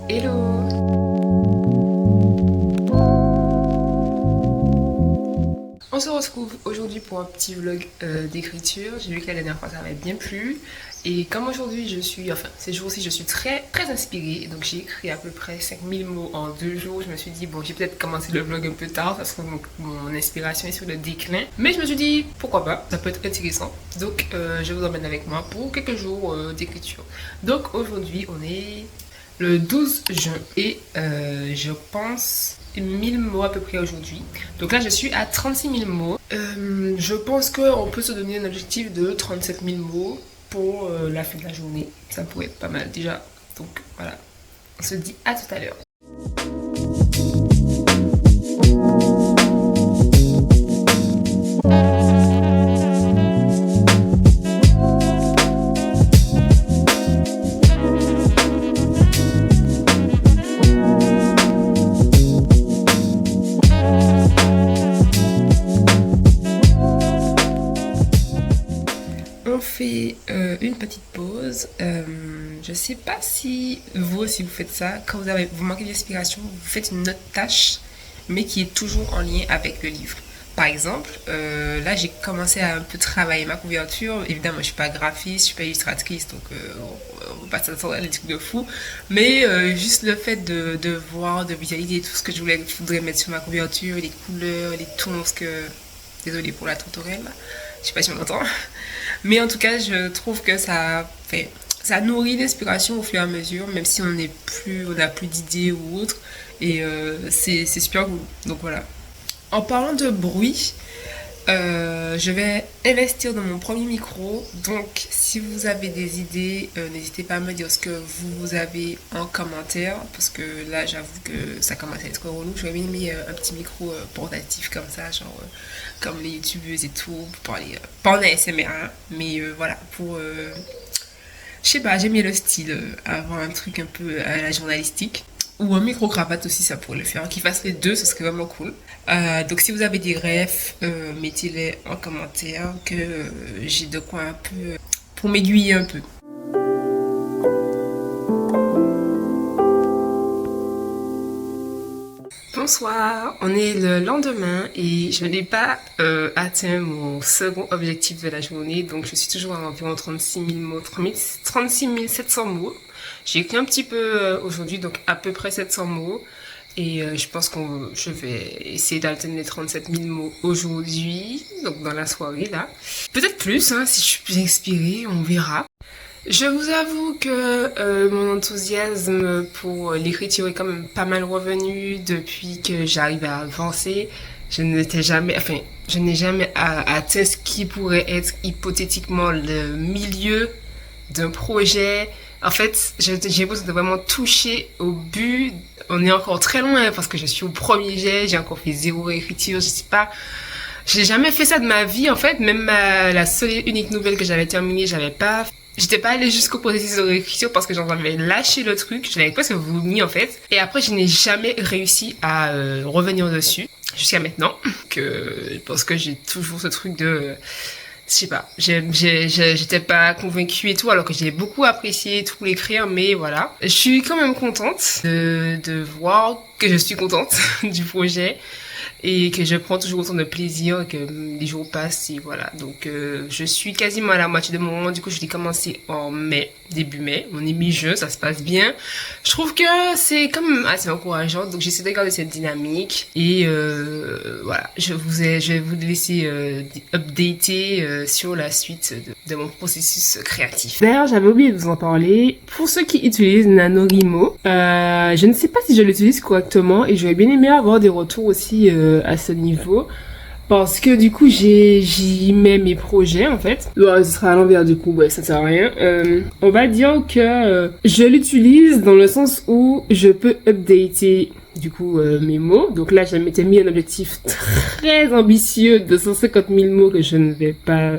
Hello! On se retrouve aujourd'hui pour un petit vlog d'écriture. J'ai vu que la dernière fois ça m'avait bien plu. Et comme aujourd'hui ces jours-ci je suis très inspirée. Donc j'ai écrit à peu près 5000 mots en 2 jours. Je me suis dit bon, j'ai peut-être commencé le vlog un peu tard. Ça se trouve mon inspiration est sur le déclin. Mais je me suis dit pourquoi pas, ça peut être intéressant. Donc je vous emmène avec moi pour quelques jours d'écriture. Donc aujourd'hui on est le 12 juin et je pense 1000 mots à peu près aujourd'hui. Donc là je suis à 36 000 mots. Je pense qu'on peut se donner un objectif de 37 000 mots pour la fin de la journée. Ça pourrait être pas mal déjà. Donc voilà, on se dit à tout à l'heure. On fait une petite pause. Je sais pas si vous aussi vous faites ça. Quand vous manquez d'inspiration, vous faites une autre tâche, mais qui est toujours en lien avec le livre. Par exemple, là j'ai commencé à un peu travailler ma couverture. Évidemment, je suis pas graphiste, je suis pas illustratrice, donc on va pas s'attendre à des trucs de fou. Mais juste le fait de voir, de visualiser tout ce que voudrais mettre sur ma couverture, les couleurs, les tons, parce que désolée pour la tourterelle, je sais pas si on entend. Mais en tout cas, je trouve que ça nourrit l'inspiration au fur et à mesure, même si on n'a plus d'idées ou autre. Et c'est super cool. Donc voilà. En parlant de bruit, je vais investir dans mon premier micro. Donc si vous avez des idées, n'hésitez pas à me dire ce que vous avez en commentaire. Parce que là, j'avoue que ça commence à être relou. J'aurais bien aimé un petit micro portatif comme ça, genre comme les youtubeuses et tout, pour parler, pas en ASMR, hein, mais voilà, je sais pas, j'aime bien le style, avoir un truc un peu à la journalistique. Ou un micro-cravate aussi, ça pourrait le faire. Qu'il fasse les deux, ce serait vraiment cool. Donc si vous avez des rêves, mettez-les en commentaire, que j'ai de quoi un peu pour m'aiguiller un peu. Bonsoir, on est le lendemain et je n'ai pas atteint mon second objectif de la journée, donc je suis toujours à environ 36 000 mots, 36 700 mots. J'ai écrit un petit peu aujourd'hui, donc à peu près 700 mots. Et je pense que je vais essayer d'atteindre les 37 000 mots aujourd'hui, donc dans la soirée là. Peut-être plus, hein, si je suis plus inspirée, on verra. Je vous avoue que mon enthousiasme pour l'écriture est quand même pas mal revenu depuis que j'arrive à avancer. Je n'ai jamais atteint ce qui pourrait être hypothétiquement le milieu d'un projet. En fait, j'ai besoin de vraiment toucher au but. On est encore très loin parce que je suis au premier jet, j'ai encore fait 0 réécriture, je sais pas. J'ai jamais fait ça de ma vie en fait, même la seule et unique nouvelle que j'avais terminée, j'étais pas allée jusqu'au processus de réécriture parce que j'en avais lâché le truc, je l'avais presque vomi en fait. Et après, je n'ai jamais réussi à revenir dessus jusqu'à maintenant. Parce que j'ai toujours ce truc de je sais pas, j'étais pas convaincue et tout, alors que j'ai beaucoup apprécié tout l'écrire, mais voilà. Je suis quand même contente de voir que je suis contente du projet et que je prends toujours autant de plaisir, que les jours passent et voilà. Donc je suis quasiment à la moitié de mon roman, du coup je l'ai commencé en mai, début mai, on est mi-juin, ça se passe bien. Je trouve que c'est quand même assez encourageant, donc j'essaie de garder cette dynamique et voilà, je vais vous laisser updater sur la suite de mon processus créatif. D'ailleurs, j'avais oublié de vous en parler. Pour ceux qui utilisent NaNoWriMo, je ne sais pas si je l'utilise correctement et j'aurais bien aimé avoir des retours aussi à ce niveau. Parce que du coup, j'y mets mes projets en fait. Bon, ce sera à l'envers du coup, ouais, ça sert à rien. On va dire que je l'utilise dans le sens où je peux updater du coup mes mots. Donc là, je m'étais mis un objectif très ambitieux de 150 000 mots que je ne vais pas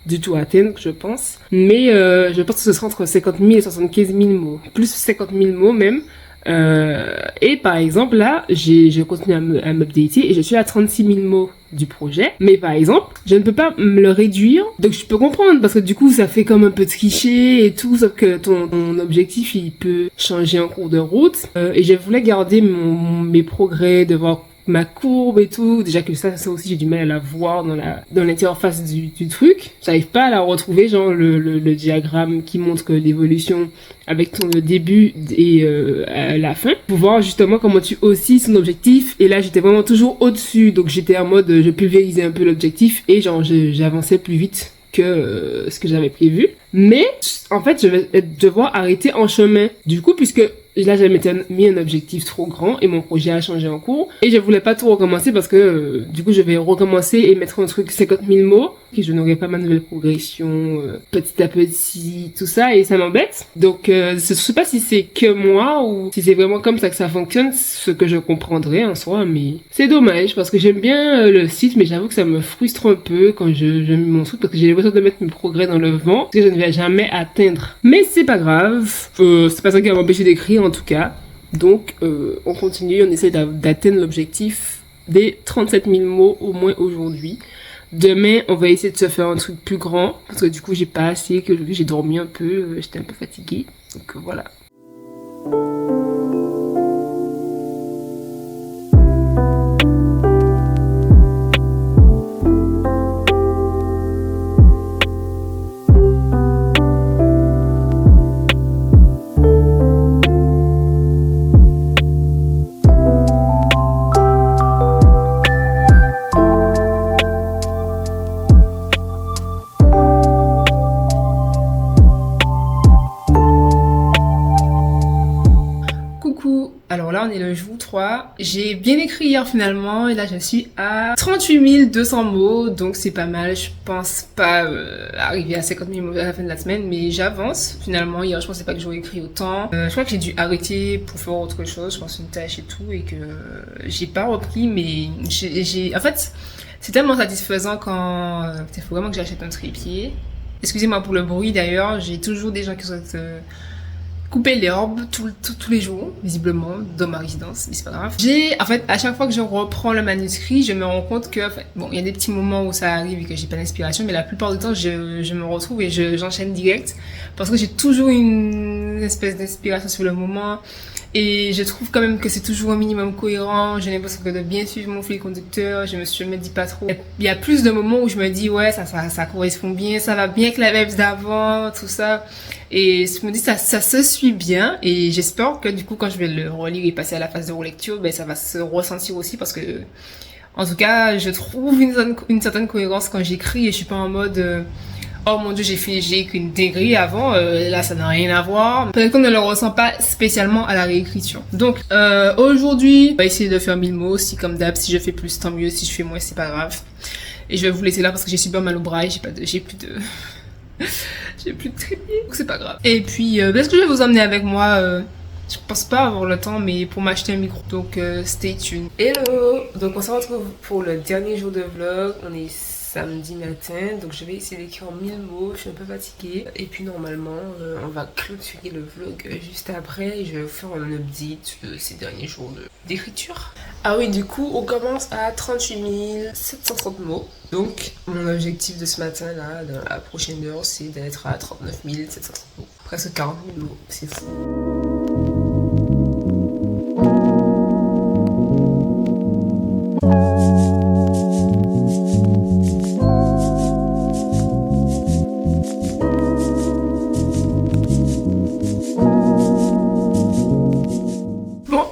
du tout atteindre, je pense. Mais je pense que ce sera entre 50 000 et 75 000 mots. Plus 50 000 mots même. Et par exemple, là, je continue à m'updater et je suis à 36 000 mots du projet. Mais par exemple, je ne peux pas me le réduire. Donc je peux comprendre parce que du coup, ça fait comme un peu tricher et tout, sauf que ton objectif, il peut changer en cours de route. Et je voulais garder mes progrès, de voir ma courbe et tout. Déjà que ça aussi, j'ai du mal à la voir dans l'interface du truc. J'arrive pas à la retrouver, genre le diagramme qui montre l'évolution avec ton début et à la fin, pour voir justement comment tu oscilles son objectif. Et là, j'étais vraiment toujours au-dessus, donc j'étais en mode, je pulvérisais un peu l'objectif et genre j'avançais plus vite que ce que j'avais prévu. Mais en fait, je vais devoir arrêter en chemin. Du coup, puisque là, j'avais mis un objectif trop grand et mon projet a changé en cours. Et je voulais pas tout recommencer parce que du coup, je vais recommencer et mettre un truc 50 000 mots. Et je n'aurai pas ma nouvelle progression petit à petit, tout ça. Et ça m'embête. Donc, je sais pas si c'est que moi ou si c'est vraiment comme ça que ça fonctionne, ce que je comprendrais en soi. Mais c'est dommage parce que j'aime bien le site, mais j'avoue que ça me frustre un peu quand je mets mon truc parce que j'ai l'impression de mettre mes progrès dans le vent que je ne vais jamais atteindre. Mais c'est pas grave. C'est pas ça qui va m'empêcher d'écrire en tout cas. Donc, on continue, on essaie d'atteindre l'objectif des 37 000 mots au moins aujourd'hui. Demain, on va essayer de se faire un truc plus grand parce que du coup, j'ai pas assez, que j'ai dormi un peu, j'étais un peu fatiguée. Donc voilà. Alors là, on est le jour 3. J'ai bien écrit hier finalement et là, je suis à 38 200 mots. Donc c'est pas mal. Je pense pas arriver à 50 000 mots à la fin de la semaine, mais j'avance. Finalement, hier, je pensais pas que j'aurais écrit autant. Je crois que j'ai dûu arrêter pour faire autre chose. Je pense une tâche et tout et que j'ai pas repris, mais en fait, c'est tellement satisfaisant quand il faut vraiment que j'achète un trépied. Excusez-moi pour le bruit d'ailleurs. J'ai toujours des gens qui souhaitent couper l'herbe tous les jours, visiblement, dans ma résidence, mais c'est pas grave. En fait, à chaque fois que je reprends le manuscrit, je me rends compte que, bon, il y a des petits moments où ça arrive et que j'ai pas d'inspiration, mais la plupart du temps, je me retrouve et j'enchaîne direct, parce que j'ai toujours une espèce d'inspiration sur le moment, et je trouve quand même que c'est toujours un minimum cohérent. J'ai l'impression que de bien suivre mon fil conducteur, je me dis pas trop. Il y a plus de moments où je me dis, ouais, ça correspond bien, ça va bien avec la vibes d'avant, tout ça. Et je me dis, ça se suit bien. Et j'espère que du coup, quand je vais le relire et passer à la phase de relecture, ben, ça va se ressentir aussi parce que, en tout cas, je trouve une certaine cohérence quand j'écris et je suis pas en mode, oh mon dieu, j'ai écrit une dinguerie avant, là ça n'a rien à voir. Peut-être qu'on ne le ressent pas spécialement à la réécriture. Donc aujourd'hui, on va essayer de faire 1000 mots, si comme d'hab, si je fais plus, tant mieux, si je fais moins, c'est pas grave. Et je vais vous laisser là parce que j'ai super mal au bras et j'ai plus de trépied, donc c'est pas grave. Et puis, est-ce que je vais vous emmener avec moi je pense pas avoir le temps, mais pour m'acheter un micro. Donc, stay tuned. Hello! Donc, on se retrouve pour le dernier jour de vlog. On est samedi matin, donc je vais essayer d'écrire 1000 mots. Je suis un peu fatiguée. Et puis, normalement, on va clôturer le vlog juste après. Et je vais vous faire un update de ces derniers jours d'écriture. Ah oui, du coup, on commence à 38 730 mots. Donc, mon objectif de ce matin, là, dans la prochaine heure, c'est d'être à 39 730 mots. Presque 40 000 mots, c'est fou.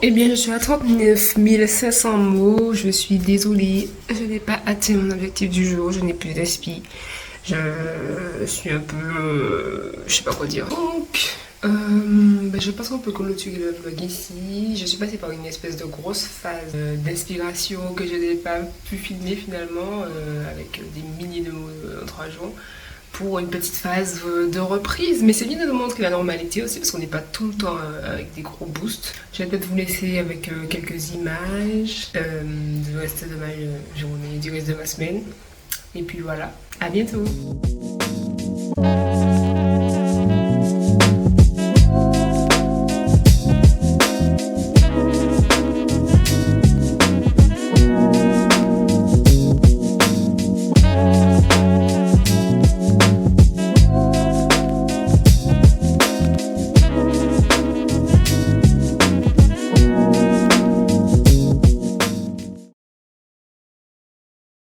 Eh bien, je suis à 39 500 mots. Je suis désolée. Je n'ai pas atteint mon objectif du jour. Je n'ai plus d'esprit. Je suis un peu... je sais pas quoi dire. Donc, je pense qu'on peut clôturer le vlog ici. Je suis passée par une espèce de grosse phase d'inspiration que je n'ai pas pu filmer finalement avec des milliers de mots en 3 jours. Pour une petite phase de reprise, mais c'est bien de nous montrer la normalité aussi parce qu'on n'est pas tout le temps avec des gros boosts. Je vais peut-être vous laisser avec quelques images du reste de ma journée, du reste de ma semaine. Et puis voilà, à bientôt.